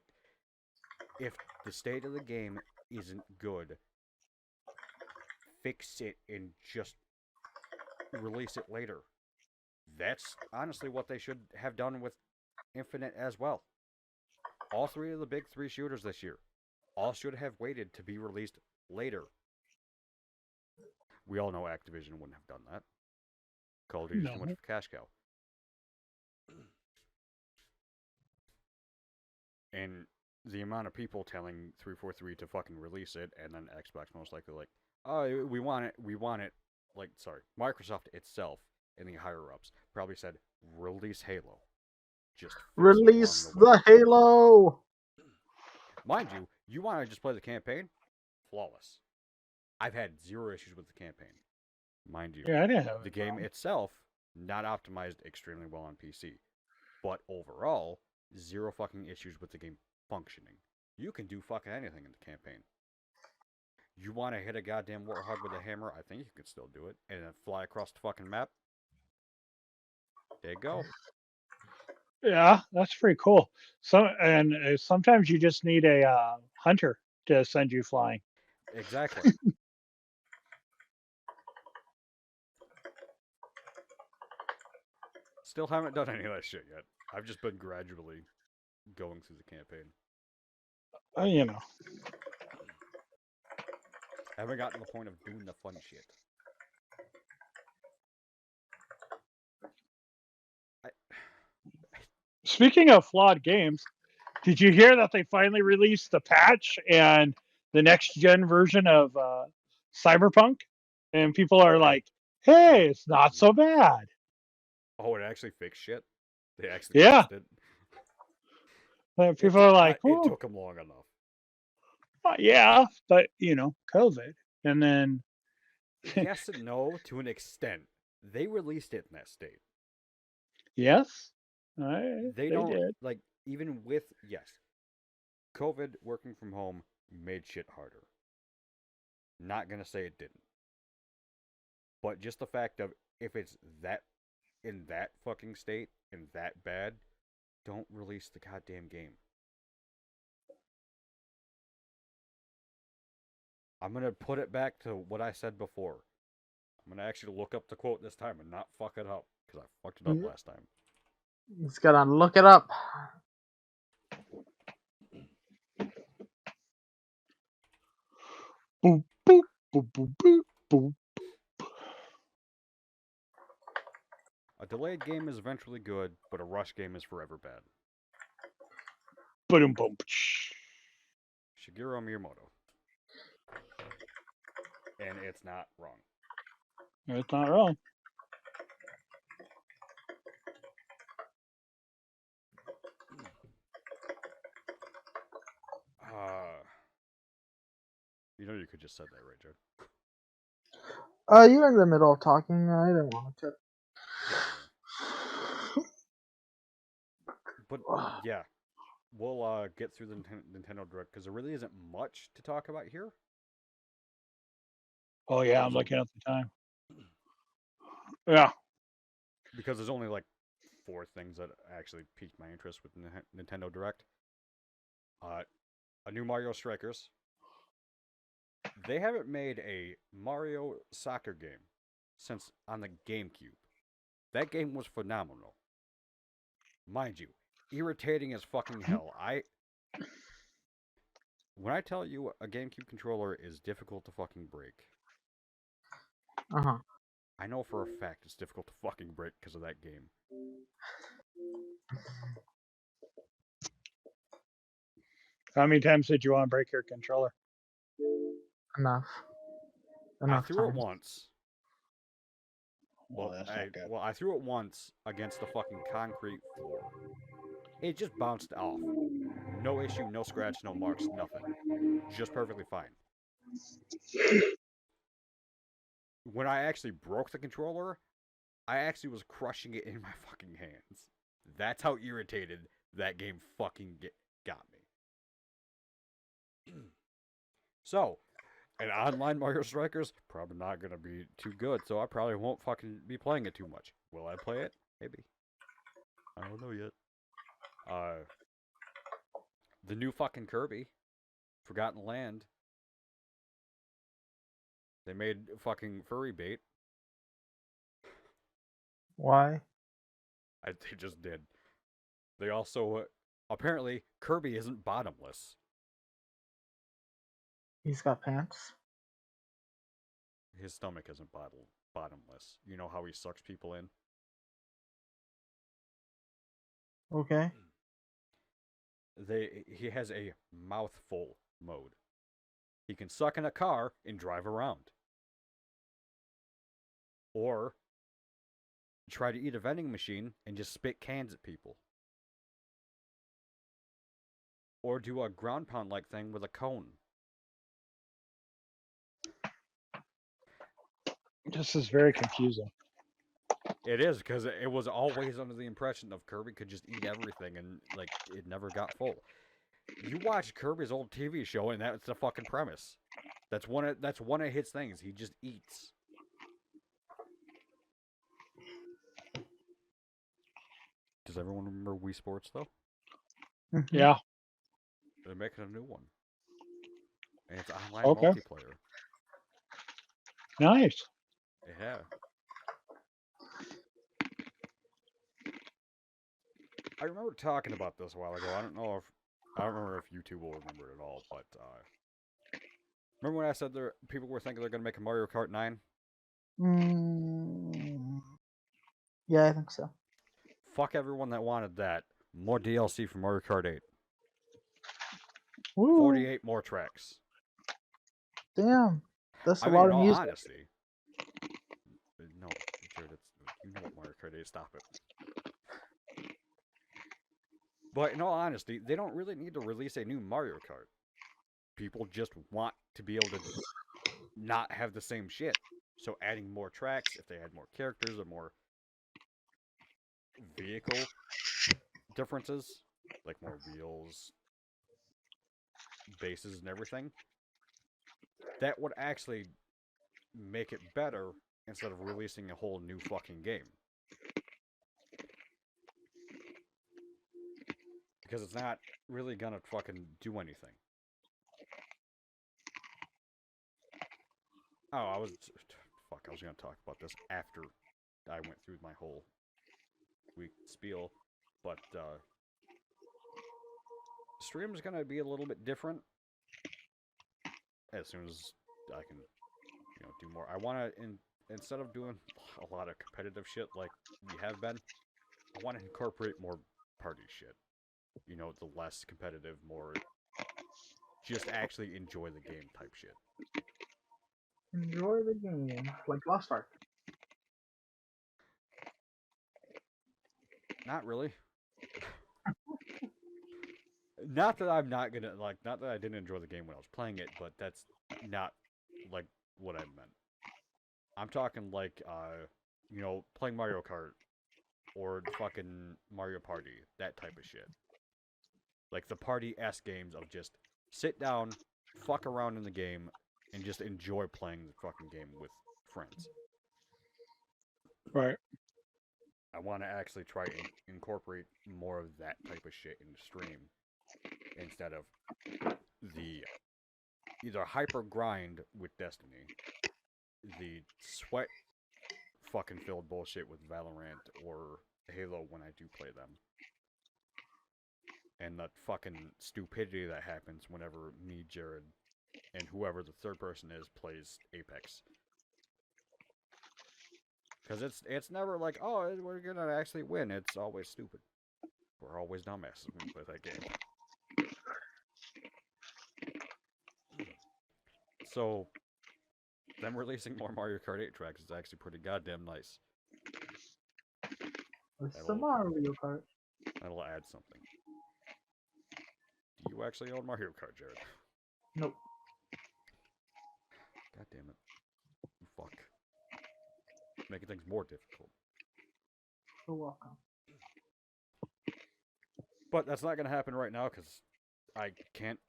if the state of the game isn't good, fix it and just release it later. That's honestly what they should have done with Infinite as well. All three of the big three shooters this year all should have waited to be released later. We all know Activision wouldn't have done that. Call of Duty's too much of a cash cow. And the amount of people telling 343 to fucking release it, and then Xbox most likely like, oh, we want it, Microsoft itself and the higher-ups probably said, release Halo. Just release the Halo! Mind you, you want to just play the campaign? Flawless. I've had zero issues with the campaign. Mind you, Yeah, I didn't have the game itself, not optimized extremely well on PC. But overall, zero fucking issues with the game functioning. You can do fucking anything in the campaign. You want to hit a goddamn warthog with a hammer? I think you can still do it. And then fly across the fucking map? There you go. Yeah, that's pretty cool. Sometimes you just need a hunter to send you flying. Exactly. Still haven't done any of that shit yet. I've just been gradually going through the campaign. You know. I haven't gotten to the point of doing the fun shit. Speaking of flawed games, did you hear that they finally released the patch and the next gen version of Cyberpunk? And people are like, hey, it's not so bad. Oh, it actually fixed shit? They actually fixed it? People are like, it took them long enough. Yeah, but, COVID. And then... Yes and no, to an extent. They released it in that state. Yes. They did. Like, even with, yes, COVID, working from home, made shit harder. Not gonna say it didn't. But just the fact of, if it's that, in that fucking state, and that bad, don't release the goddamn game. I'm gonna put it back to what I said before. I'm gonna actually look up the quote this time and not fuck it up, because I fucked it up last time. He's gotta look it up. Boop, boop. Boop, boop, boop, boop. A delayed game is eventually good, but a rush game is forever bad. Boom, boom. Shigeru Miyamoto. And it's not wrong. It's not wrong. You know you could just said that, right, Joe? You were in the middle of talking. I didn't want to. But yeah, we'll get through the Nintendo Direct because there really isn't much to talk about here. Oh yeah, I'm looking at the time. Yeah. Because there's only like 4 things that actually piqued my interest with Nintendo Direct. A new Mario Strikers. They haven't made a Mario soccer game since on the GameCube. That game was phenomenal. Mind you, irritating as fucking hell. When I tell you a GameCube controller is difficult to fucking break, I know for a fact it's difficult to fucking break because of that game. How many times did you want to break your controller? Enough. I threw it times. once. Well, that's not good. I threw it once against the fucking concrete floor. It just bounced off. No issue, no scratch, no marks, nothing. Just perfectly fine. When I actually broke the controller, I actually was crushing it in my fucking hands. That's how irritated that game fucking got me. So, an online Mario Strikers, probably not going to be too good, so I probably won't fucking be playing it too much. Will I play it? Maybe. I don't know yet. The new fucking Kirby, Forgotten Land. They made fucking furry bait. Why? They just did. They also, apparently, Kirby isn't bottomless. He's got pants. His stomach isn't bottomless. You know how he sucks people in? Okay. He has a mouthful mode. He can suck in a car and drive around. Or try to eat a vending machine and just spit cans at people. Or do a ground pound like thing with a cone. This is very confusing. It is, because it was always under the impression of Kirby could just eat everything and like it never got full. You watch Kirby's old TV show and that's the fucking premise. That's one of his things. He just eats. Does everyone remember Wii Sports though? Mm-hmm. Yeah. They're making a new one. And it's online Okay. multiplayer. Nice. Yeah. I remember talking about this a while ago. I don't remember if you two will remember it at all, but remember when I said people were thinking they're going to make a Mario Kart 9? Yeah, I think so. Fuck everyone that wanted that. More DLC for Mario Kart 8. Woo. 48 more tracks. Damn. That's a I mean, lot in of all music. honesty. No, Jared, you know what Mario Kart 8, stop it. But in all honesty, they don't really need to release a new Mario Kart. People just want to be able to not have the same shit. So adding more tracks, if they had more characters or more vehicle differences, like more wheels, bases, and everything, that would actually make it better instead of releasing a whole new fucking game. Because it's not really gonna fucking do anything. Oh, I was gonna talk about this after I went through my whole week spiel, but stream's gonna be a little bit different as soon as I can do more. I want to instead of doing a lot of competitive shit like we have been, I want to incorporate more party shit. The less competitive, more just actually enjoy the game type shit. Enjoy the game, like Lost Ark. Not really. Not that I'm not gonna not that I didn't enjoy the game when I was playing it, but that's not like what I meant. I'm talking like playing Mario Kart or fucking Mario Party, that type of shit. Like the party-esque games of just sit down, fuck around in the game, and just enjoy playing the fucking game with friends. Right. I want to actually try and incorporate more of that type of shit in the stream instead of the either hyper grind with Destiny, the sweat fucking filled bullshit with Valorant or Halo when I do play them, and the fucking stupidity that happens whenever me, Jared, and whoever the third person is plays Apex. Because it's never like, oh, we're gonna actually win. It's always stupid. We're always dumbasses when we play that game. So, them releasing more Mario Kart 8 tracks is actually pretty goddamn nice. It's the Mario Kart. That'll add something. Do you actually own Mario Kart, Jared? Nope. God damn it. Fuck. Making things more difficult. You're welcome. But that's not going to happen right now because I can't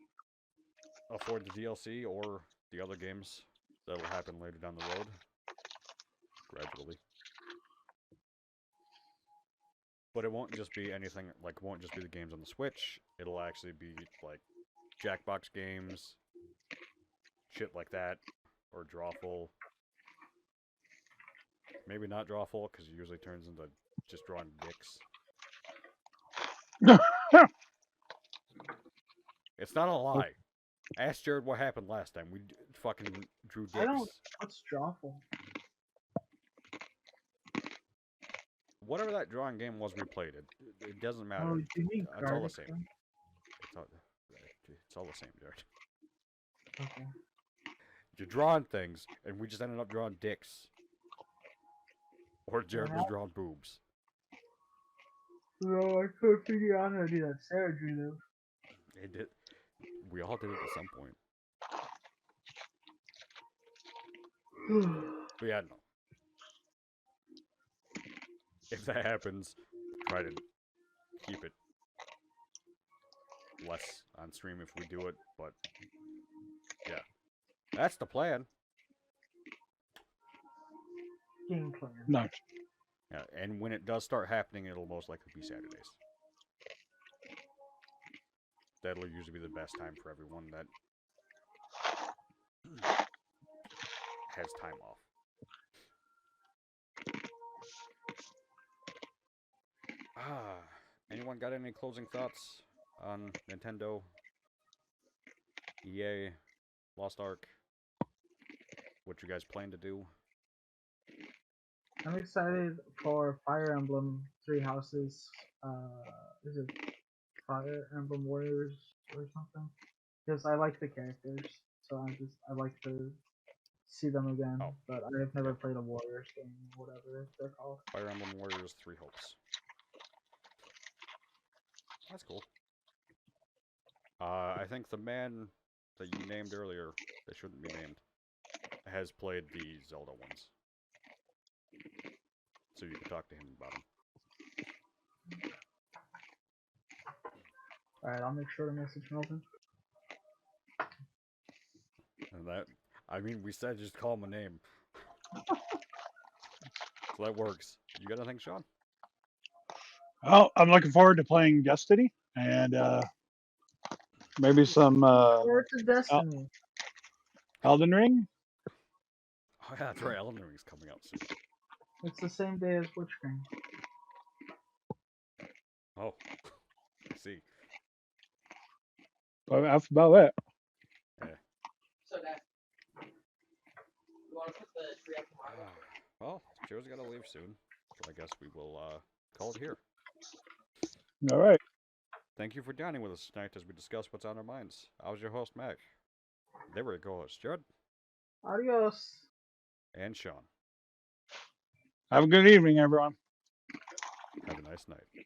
afford the DLC or the other games that'll happen later down the road. Gradually. But it won't just be anything, like, it won't just be the games on the Switch. It'll actually be, like, Jackbox games, shit like that, or Drawful. Maybe not Drawful, because it usually turns into just drawing dicks. It's not a lie. Ask Jared what happened last time. We fucking drew dicks. I don't. What's Drawful? Whatever that drawing game was we played, it doesn't matter. Oh, you mean It's all the garbage same. game? It's all the same, Jared. Okay. You're drawing things, and we just ended up drawing dicks. Or Jared was drawing boobs. No, I couldn't figure out how to do that Sarah drew though. It did. We all did it at some point. But yeah, no. If that happens, try to keep it less on stream if we do it, but yeah. That's the plan. Game plan. No. Yeah, and when it does start happening, it'll most likely be Saturdays. That'll usually be the best time for everyone that has time off. Anyone got any closing thoughts on Nintendo, EA, Lost Ark? What you guys plan to do? I'm excited for Fire Emblem Three Houses. Is it Fire Emblem Warriors or something? Because I like the characters, so I like to see them again. Oh. But I've never played a Warriors game, whatever they're called. Fire Emblem Warriors 3 Hopes. That's cool. I think the man that you named earlier, that shouldn't be named, has played the Zelda ones. So you can talk to him about them. Alright, I'll make sure to message Melvin. And that, I mean, we said just call him a name. So that works. You got anything, Sean? Well, I'm looking forward to playing Destiny and maybe some Forward to Destiny. Elden Ring. Oh yeah, that's right. Elden Ring's coming out soon. It's the same day as Blitzkrieg. Oh, I see. But that's about it. Yeah. So that Well, Joe's got to leave soon, so I guess we will call it here. All right. Thank you for dining with us tonight as we discuss what's on our minds. I was your host, Mac. They were your co-hosts, Jared Adios. and Sean. Have a good evening, everyone. Have a nice night.